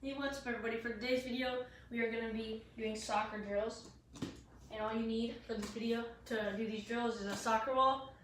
Hey, what's up everybody? For today's video, we are going to be doing soccer drills. And all you need for this video to do these drills is a soccer ball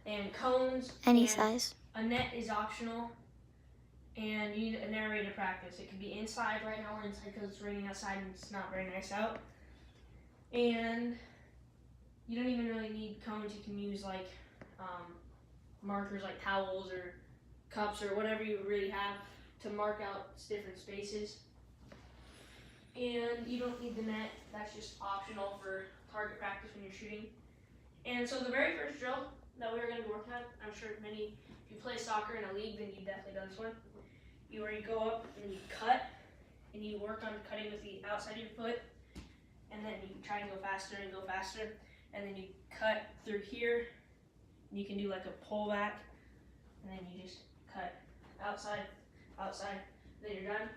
and cones. Any size. A net is optional. And you need an area to practice. It can be inside. Right now we're inside because it's raining outside and it's not very nice out. And you don't even really need cones. You can use like markers like towels or cups or whatever you really have to mark out different spaces. And you don't need the net, that's just optional for target practice when you're shooting. And so the very first drill that we're going to be working on, I'm sure many, if you play soccer in a league, then you've definitely done this one. You go up and you cut, and you work on cutting with the outside of your foot, and then you try and go faster, and then you cut through here, and you can do like a pull back, and then you just cut outside, then you're done.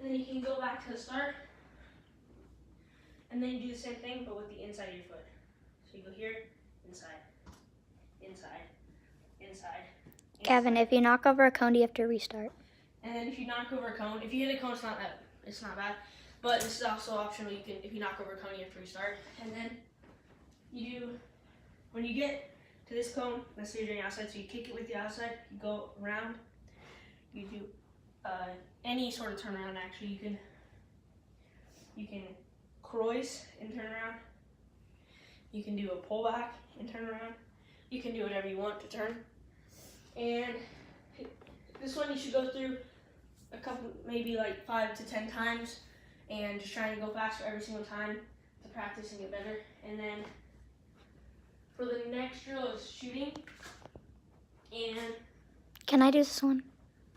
And then you can go back to the start, and then you do the same thing, but with the inside of your foot. So you go here, inside. Kevin, if you knock over a cone, you have to restart. And then if you knock over a cone, if you hit a cone, it's not bad. But this is also optional. If you knock over a cone, you have to restart. And then when you get to this cone, let's say you're doing outside, so you kick it with the outside, you go around, you do any sort of turnaround. Actually, you can croise and turn around. You can do a pullback and turn around. You can do whatever you want to turn. And this one you should go through a couple, maybe like 5 to 10 times, and just trying to go faster every single time to practice and get better. And then for the next drill is shooting. And can I do this one?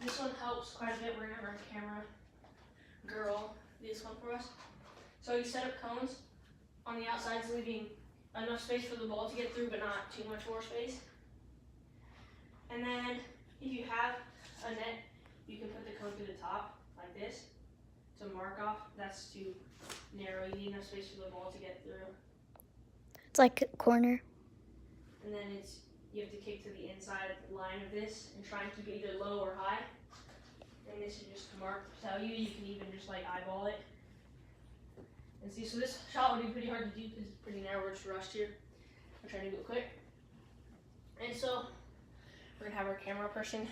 This one helps quite a bit. We're gonna have our camera girl do this one for us. So you set up cones on the outsides, leaving enough space for the ball to get through, but not too much more space. And then if you have a net, you can put the cone to the top like this to mark off. That's too narrow. You need enough space for the ball to get through. It's like a corner. And then you have to kick to the inside line of this and try and keep it either low or high. And this is just to tell you. You can even just like eyeball it. And see, so this shot would be pretty hard to do because it's pretty narrow. We're just rushed here. I'm trying to do it quick. And so we're gonna have our camera person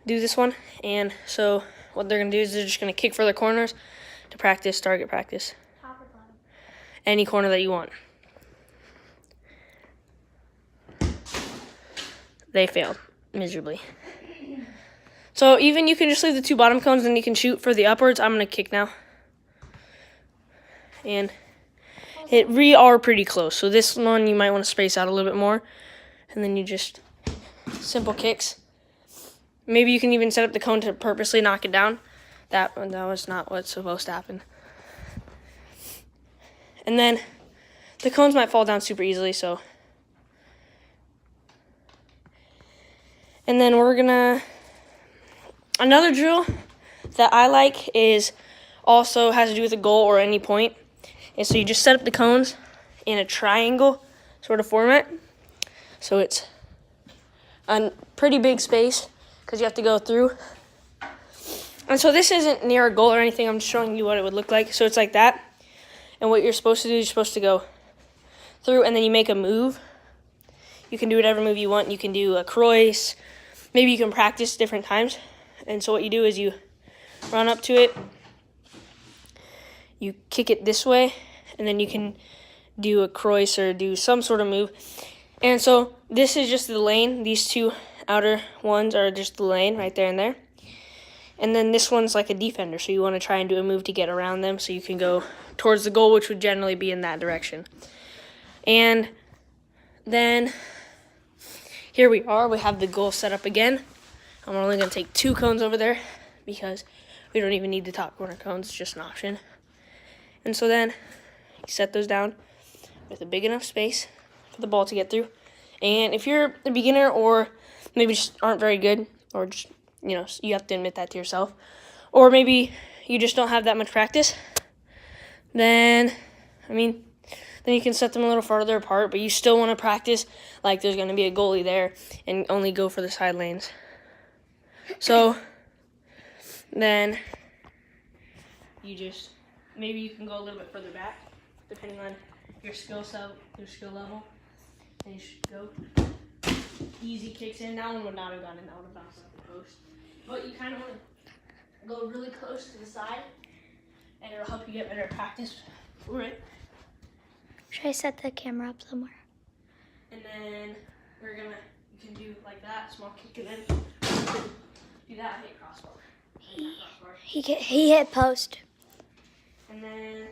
do this one. And so what they're gonna do is they're just gonna kick for the corners to practice, target practice. Top or bottom? Any corner that you want. They failed miserably. So even you can just leave the 2 bottom cones and you can shoot for the upwards. I'm gonna kick now. And we are pretty close. So this one you might want to space out a little bit more. And then you just simple kicks. Maybe you can even set up the cone to purposely knock it down. That was not what's supposed to happen. And then the cones might fall down super easily, so. And then another drill that I like is also has to do with a goal or any point. And so you just set up the cones in a triangle sort of format. So it's a pretty big space because you have to go through. And so this isn't near a goal or anything. I'm just showing you what it would look like. So it's like that. And what you're supposed to do is you're supposed to go through and then you make a move. You can do whatever move you want. You can do a croise. Maybe you can practice different times. And so what you do is you run up to it. You kick it this way, and then you can do a croise or do some sort of move. And so this is just the lane. These 2 outer ones are just the lane right there and there. And then this one's like a defender, so you want to try and do a move to get around them so you can go towards the goal, which would generally be in that direction. And then here we are. We have the goal set up again. I'm only going to take 2 cones over there because we don't even need the top corner cones. It's just an option. And so then you set those down with a big enough space for the ball to get through. And if you're a beginner or maybe just aren't very good, or just, you have to admit that to yourself, or maybe you just don't have that much practice, then you can set them a little farther apart, but you still want to practice like there's going to be a goalie there and only go for the side lanes. So then maybe you can go a little bit further back, depending on your skill level. And you should go. Easy kicks in. That one would not have gone in. That would have bounced off the post. But you kind of want to go really close to the side, and it'll help you get better practice for it. Should I set the camera up somewhere? And then you can do like that, small kick, and then do that, hit crossbar. He hit post. And then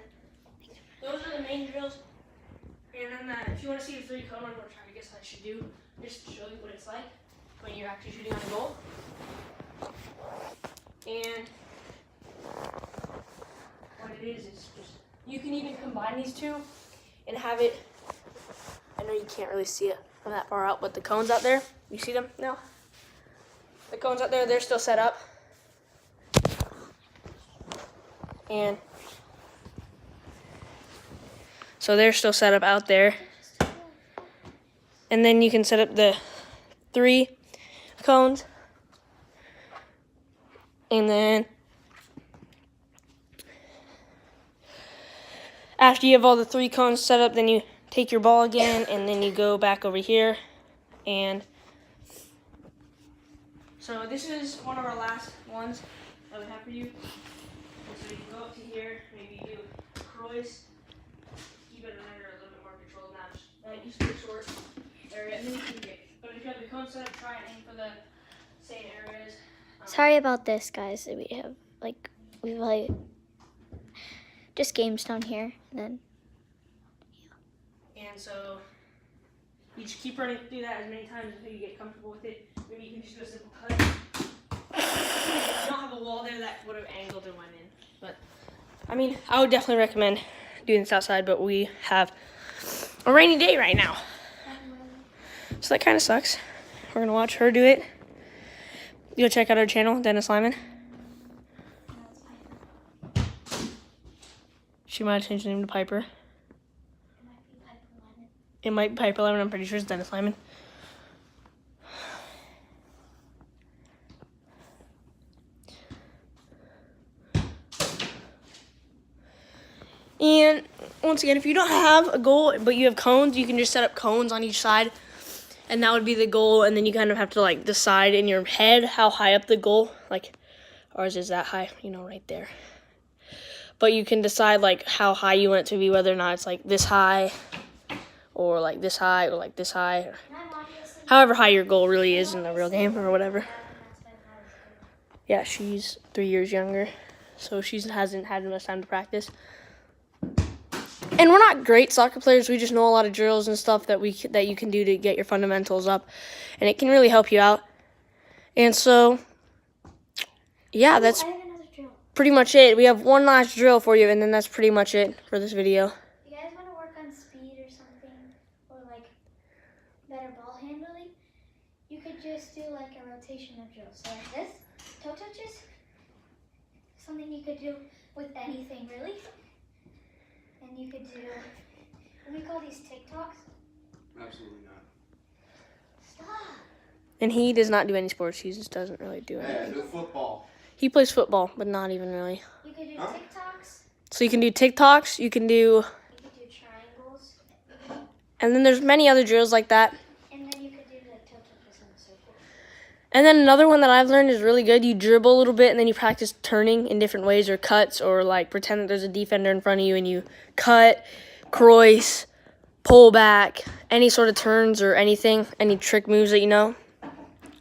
those are the main drills. And then if you want to see the 3 cone one, which I guess I should do, just to show you what it's like when you're actually shooting on a goal. And what it is just, you can even combine these two and have it, I know you can't really see it from that far out, but the cones out there, you see them now? The cones out there, they're still set up. And so they're still set up out there. And then you can set up the 3 cones. And then after you have all the 3 cones set up, then you take your ball again and then you go back over here. And so this is one of our last ones that we have for you. And so you can go up to here, maybe do Croix. Keep it under a little bit more control than that. That used to be a short area, and then you can kick. But if you have the cone set up, try and aim for the same areas. Sorry about this, guys. We've just games down here, and then. And so you just keep running through that as many times until you get comfortable with it. Maybe you can just do a simple cut. If you don't have a wall there, that would have angled and went in. But I mean, I would definitely recommend doing this outside, but we have a rainy day right now. So that kind of sucks. We're going to watch her do it. Go check out our channel, Dennis Lyman. She might have changed the name to Piper. It might be Piper Lyman. I'm pretty sure it's Dennis Lyman. And once again, if you don't have a goal, but you have cones, you can just set up cones on each side. And that would be the goal. And then you kind of have to like decide in your head how high up the goal. Like ours is that high, right there. But you can decide like how high you want it to be, whether or not it's like this high or like this high or like this high. Or however high your goal really is in the real game or whatever. Yeah, she's 3 years younger. So she hasn't had much time to practice. And we're not great soccer players. We just know a lot of drills and stuff that you can do to get your fundamentals up. And it can really help you out. And so, yeah, that's pretty much it. We have one last drill for you, and then that's pretty much it for this video. If you guys want to work on speed or something, or like better ball handling, you could just do like a rotation of drills. So like this, toe touches, something you could do with anything really. And you could do, what do we call these TikToks? Absolutely not. Stop. And he does not do any sports. He just doesn't really do Yeah, anything. do football. He plays football, but not even really. You could do TikToks. So you can do TikToks. You can do triangles. and then there's many other drills like that. And then you could do the toe touches in a circle. And then another one that I've learned is really good. You dribble a little bit, and then you practice turning in different ways or cuts, or like pretend that there's a defender in front of you and you cut, cross, pull back, any sort of turns or anything, any trick moves that you know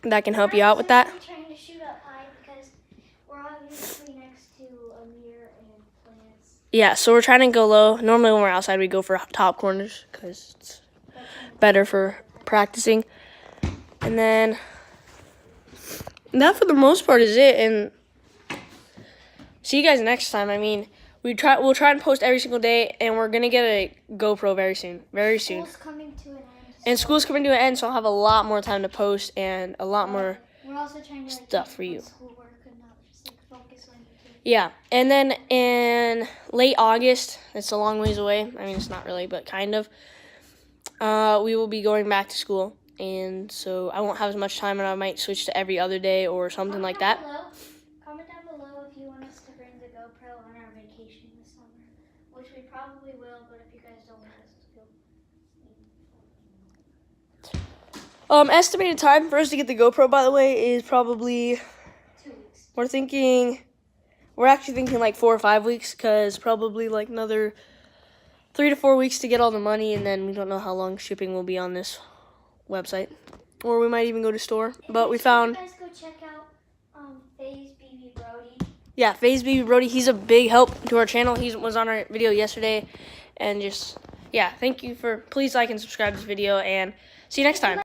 that can help you out with that. We're trying to shoot up high because we're obviously next to a mirror and plants. Yeah, so we're trying to go low. Normally when we're outside, we go for top corners because it's better for practicing. And then that for the most part is it, and see you guys next time. I mean, we'll try and post every single day, and we're gonna get a GoPro very soon. School's coming to an end. And school's coming to an end, so I'll have a lot more time to post and a lot more We're also trying to stuff for you. Schoolwork and not just focus on YouTube. Yeah, and then in late August, it's a long ways away. I mean, it's not really, but kind of. We will be going back to school. And so I won't have as much time, and I might switch to every other day or something like that. Comment down below if you want us to bring the GoPro on our vacation. which we probably will, but if you guys don't want us to go, Estimated time for us to get the GoPro, by the way, is probably 2 weeks. we're actually thinking like 4 or 5 weeks, because probably like another 3 to 4 weeks to get all the money, and then we don't know how long shipping will be on this website, or we might even go to store. But we found, You guys go check out faze BB Brody. yeah, faze BB Brody. He's a big help to our channel. He was on our video yesterday, and just, yeah, thank you for, please like and subscribe to this video, and see you next time.